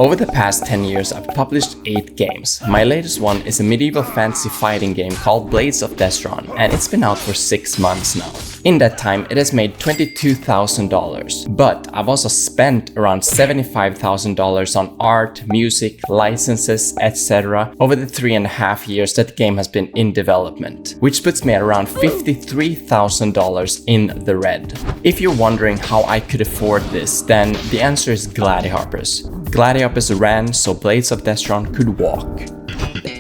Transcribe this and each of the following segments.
Over the past 10 years, I've published 8 games. My latest one is a medieval fantasy fighting game called Blades of Destron, and it's been out for 6 months now. In that time, it has made $22,000, but I've also spent around $75,000 on art, music, licenses, etc. over the 3.5 years that the game has been in development, which puts me at around $53,000 in the red. If you're wondering how I could afford this, then the answer is Gladihoppers. Gladihoppers ran so Blades of Destron could walk.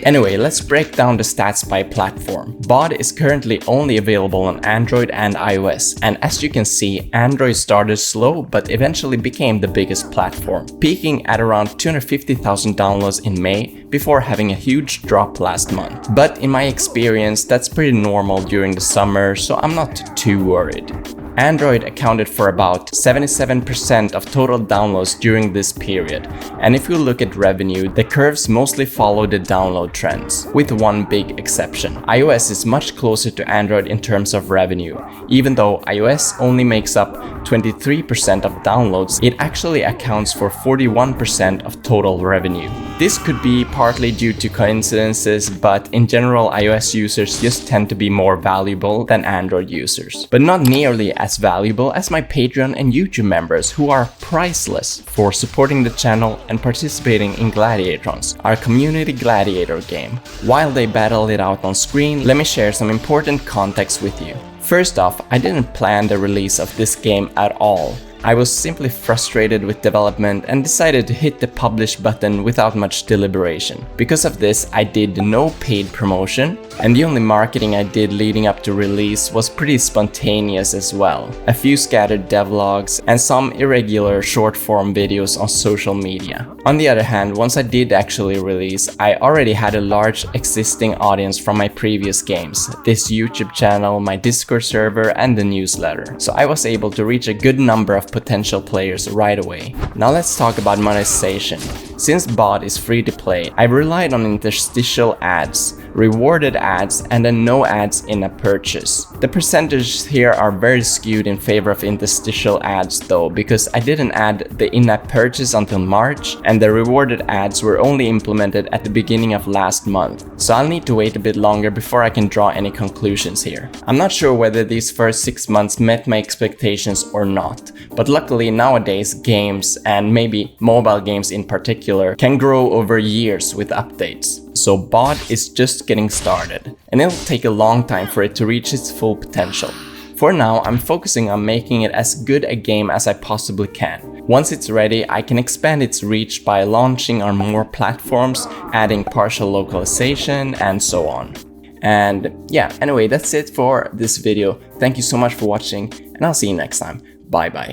Anyway, let's break down the stats by platform. BOD is currently only available on Android and iOS, and as you can see, Android started slow but eventually became the biggest platform, peaking at around 250,000 downloads in May before having a huge drop last month. But in my experience, that's pretty normal during the summer, so I'm not too worried. Android accounted for about 77% of total downloads during this period, and if you look at revenue, the curves mostly follow the download trends, with one big exception. iOS is much closer to Android in terms of revenue. Even though iOS only makes up 23% of downloads, it actually accounts for 41% of total revenue. This could be partly due to coincidences, but in general, iOS users just tend to be more valuable than Android users, but not nearly as valuable as my Patreon and YouTube members, who are priceless for supporting the channel and participating in Gladiatrons, our community gladiator game. While they battle it out on screen, let me share some important context with you. First off, I didn't plan the release of this game at all. I was simply frustrated with development and decided to hit the publish button without much deliberation. Because of this, I did no paid promotion, and the only marketing I did leading up to release was pretty spontaneous as well. A few scattered devlogs and some irregular short form videos on social media. On the other hand, once I did actually release, I already had a large existing audience from my previous games, this YouTube channel, my Discord server, and the newsletter. So I was able to reach a good number of potential players right away. Now let's talk about monetization. Since BOD is free to play, I've relied on interstitial ads, rewarded ads, and then no ads in a purchase. The percentages here are very skewed in favor of interstitial ads though, because I didn't add the in-app purchase until March, and the rewarded ads were only implemented at the beginning of last month. So I'll need to wait a bit longer before I can draw any conclusions here. I'm not sure whether these first 6 months met my expectations or not, but luckily nowadays games, and maybe mobile games in particular, can grow over years with updates. So BOD is just getting started, and it'll take a long time for it to reach its full potential. For now, I'm focusing on making it as good a game as I possibly can. Once it's ready, I can expand its reach by launching on more platforms, adding partial localization, and so on. And yeah, anyway, that's it for this video. Thank you so much for watching, and I'll see you next time. Bye bye.